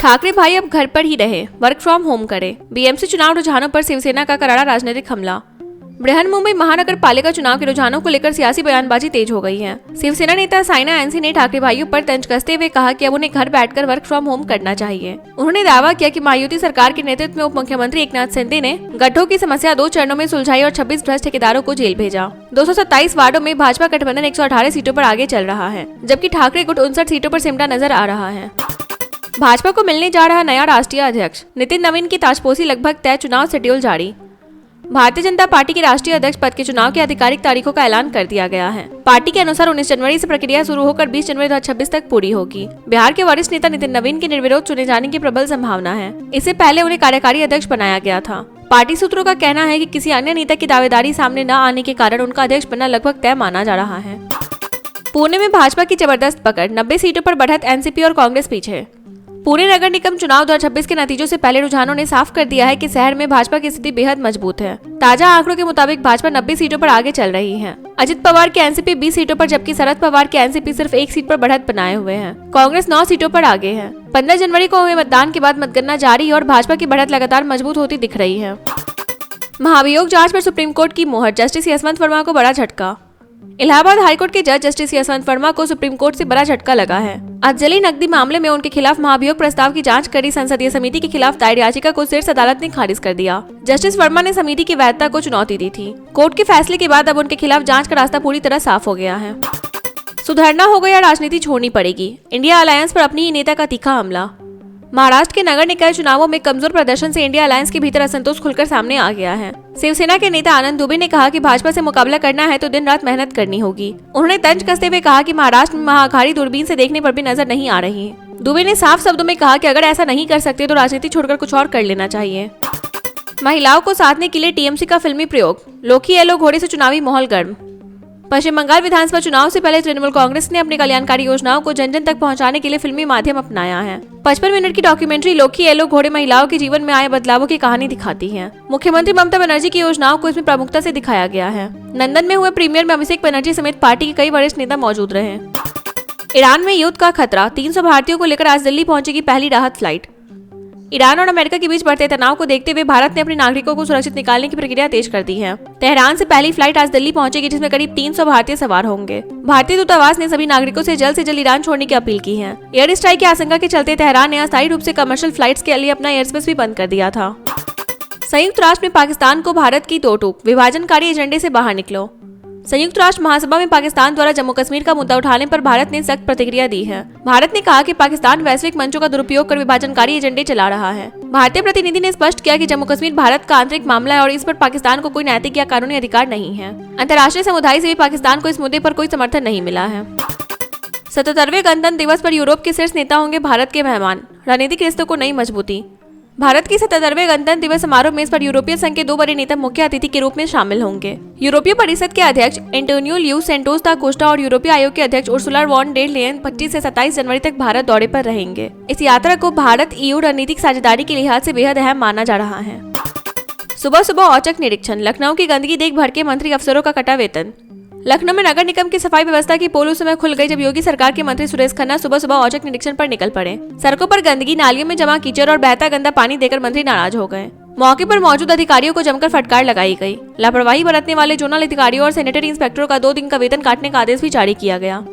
ठाकरे भाई अब घर पर ही रहे, वर्क फ्रॉम होम करें। बीएमसी चुनाव रुझानों पर शिवसेना का करारा राजनीतिक हमला। बृहन्मुंबई महानगर पालिका चुनाव के रुझानों को लेकर सियासी बयानबाजी तेज हो गई है। शिवसेना नेता साइना एनसी ने ठाकरे भाइयों पर तंज कसते हुए कहा कि अब उन्हें घर बैठकर वर्क फ्रॉम होम करना चाहिए। उन्होंने दावा किया कि महायुति सरकार के नेतृत्व में उप मुख्यमंत्री एकनाथ शिंदे ने गड्ढों की समस्या 2 चरणों में सुलझाई और 26 भ्रष्ट ठेकेदारों को जेल भेजा। 227 वार्डों में भाजपा गठबंधन 118 सीटों पर आगे चल रहा है, जबकि ठाकरे गुट 59 सीटों पर सिमटा नजर आ रहा है। भाजपा को मिलने जा रहा नया राष्ट्रीय अध्यक्ष। नितिन नवीन की ताजपोशी लगभग तय, चुनाव शेड्यूल जारी। भारतीय जनता पार्टी के राष्ट्रीय अध्यक्ष पद के चुनाव की आधिकारिक तारीखों का ऐलान कर दिया गया है। पार्टी के अनुसार 19 जनवरी से प्रक्रिया शुरू होकर 20 जनवरी 2026 तक पूरी होगी। बिहार के वरिष्ठ नेता नितिन नवीन के निर्विरोध चुने जाने की प्रबल संभावना है। इससे पहले उन्हें कार्यकारी अध्यक्ष बनाया गया था। पार्टी सूत्रों का कहना है कि किसी अन्य नेता की दावेदारी सामने न आने के कारण उनका अध्यक्ष बनना लगभग तय माना जा रहा है। पुणे में भाजपा की जबरदस्त पकड़, 90 सीटों पर बढ़त, एनसीपी और कांग्रेस पीछे। पुणे नगर निगम चुनाव 2026 के नतीजों से पहले रुझानों ने साफ कर दिया है कि शहर में भाजपा की स्थिति बेहद मजबूत है। ताजा आंकड़ों के मुताबिक भाजपा 90 सीटों पर आगे चल रही है। अजित पवार की एनसीपी 20 सीटों पर, जबकि शरद पवार की एनसीपी सिर्फ 1 सीट पर बढ़त बनाए हुए हैं। कांग्रेस 9 सीटों पर आगे है। 15 जनवरी को हुए मतदान के बाद मतगणना जारी और भाजपा की बढ़त लगातार मजबूत होती दिख रही है। महाभियोग जांच पर सुप्रीम कोर्ट की मोहर, जस्टिस यशवंत वर्मा को बड़ा झटका। इलाहाबाद हाईकोर्ट के जज जस्टिस यशवंत वर्मा को सुप्रीम कोर्ट से बड़ा झटका लगा है। अजली नकदी मामले में उनके खिलाफ महाभियोग प्रस्ताव की जांच करी संसदीय समिति के खिलाफ दायर याचिका को शीर्ष अदालत ने खारिज कर दिया। जस्टिस वर्मा ने समिति की वैधता को चुनौती दी थी। कोर्ट के फैसले के बाद अब उनके खिलाफ जांच का रास्ता पूरी तरह साफ हो गया है। सुधरना होगा या राजनीति छोड़नी पड़ेगी, इंडिया अलायंस पर अपनी ही नेता का तीखा हमला। महाराष्ट्र के नगर निकाय चुनावों में कमजोर प्रदर्शन से इंडिया अलायंस के भीतर असंतोष खुलकर सामने आ गया है। शिवसेना के नेता आनंद दुबे ने कहा कि भाजपा से मुकाबला करना है तो दिन रात मेहनत करनी होगी। उन्होंने तंज कसते हुए कहा कि महाराष्ट्र में महाअघाड़ी दूरबीन से देखने पर भी नजर नहीं आ रही। दुबे ने साफ शब्दों में कहा कि अगर ऐसा नहीं कर सकते तो राजनीति छोड़कर कुछ और कर लेना चाहिए। महिलाओं को साधने के लिए टीएमसी का फिल्मी प्रयोग, लोकी येलो घोड़े से चुनावी माहौल गर्म। पश्चिम बंगाल विधानसभा चुनाव से पहले तृणमूल कांग्रेस ने अपनी कल्याणकारी योजनाओं को जन जन तक पहुंचाने के लिए फिल्मी माध्यम अपनाया है। 55 मिनट की डॉक्यूमेंट्री लोकी येलो घोड़े महिलाओं के जीवन में आए बदलावों की कहानी दिखाती है। मुख्यमंत्री ममता बनर्जी की योजनाओं को इसमें प्रमुखता से दिखाया गया है। लंदन में हुए प्रीमियर में अभिषेक बनर्जी समेत पार्टी के कई वरिष्ठ नेता मौजूद रहे। ईरान में युद्ध का खतरा, 300 भारतीयों को लेकर आज दिल्ली पहुंचेगी पहली राहत फ्लाइट। ईरान और अमेरिका के बीच बढ़ते तनाव को देखते हुए भारत ने अपने नागरिकों को सुरक्षित निकालने की प्रक्रिया तेज कर दी है। तेहरान से पहली फ्लाइट आज दिल्ली पहुंचेगी, जिसमें करीब 300 भारतीय सवार होंगे। भारतीय दूतावास ने सभी नागरिकों से जल्द ईरान छोड़ने की अपील की है। एयर स्ट्राइक की आशंका के चलते तेहरान ने अस्थायी रूप से कमर्शियल फ्लाइट्स के लिए अपना एयर स्पेस भी बंद कर दिया था। संयुक्त राष्ट्र में पाकिस्तान को भारत की दो टूक, विभाजनकारी एजेंडे से बाहर निकलो। संयुक्त राष्ट्र महासभा में पाकिस्तान द्वारा जम्मू कश्मीर का मुद्दा उठाने पर भारत ने सख्त प्रतिक्रिया दी है। भारत ने कहा कि पाकिस्तान वैश्विक मंचों का दुरुपयोग कर विभाजनकारी एजेंडे चला रहा है। भारतीय प्रतिनिधि ने स्पष्ट किया कि जम्मू कश्मीर भारत का आंतरिक मामला है और इस पर पाकिस्तान को कोई नैतिक या कानूनी अधिकार नहीं है। अंतर्राष्ट्रीय समुदाय से भी पाकिस्तान को इस मुद्दे पर कोई समर्थन नहीं मिला है। 77वें गणतंत्र दिवस पर यूरोप के शीर्ष नेता होंगे भारत के मेहमान, रणनीतिक रिश्तों को नई मजबूती। भारत की 77वें गणतंत्र दिवस समारोह में इस पर यूरोपीय संघ के 2 बड़े नेता मुख्य अतिथि के रूप में शामिल होंगे। यूरोपीय परिषद के अध्यक्ष एंटोनियो ल्यूस सैंटोस दा कोस्टा और यूरोपीय आयोग के अध्यक्ष उर्सुला वॉन डेर लेयन 25 से 27 जनवरी तक भारत दौरे पर रहेंगे। इस यात्रा को भारत EU रणनीतिक साझेदारी के लिहाज से बेहद अहम माना जा रहा है। सुबह सुबह औचक निरीक्षण, लखनऊ की गंदगी देख भड़के मंत्री, अफसरों का कटा वेतन। लखनऊ में नगर निगम की सफाई व्यवस्था की पोल उस समय खुल गई जब योगी सरकार के मंत्री सुरेश खन्ना सुबह सुबह औचक निरीक्षण पर निकल पड़े। सड़कों पर गंदगी, नालियों में जमा कीचड़ और बहता गंदा पानी देकर मंत्री नाराज हो गए। मौके पर मौजूद अधिकारियों को जमकर फटकार लगाई गई। लापरवाही बरतने वाले जोनल अधिकारियों और सैनिटरी इंस्पेक्टरों का 2 दिन का वेतन काटने का आदेश भी जारी किया गया।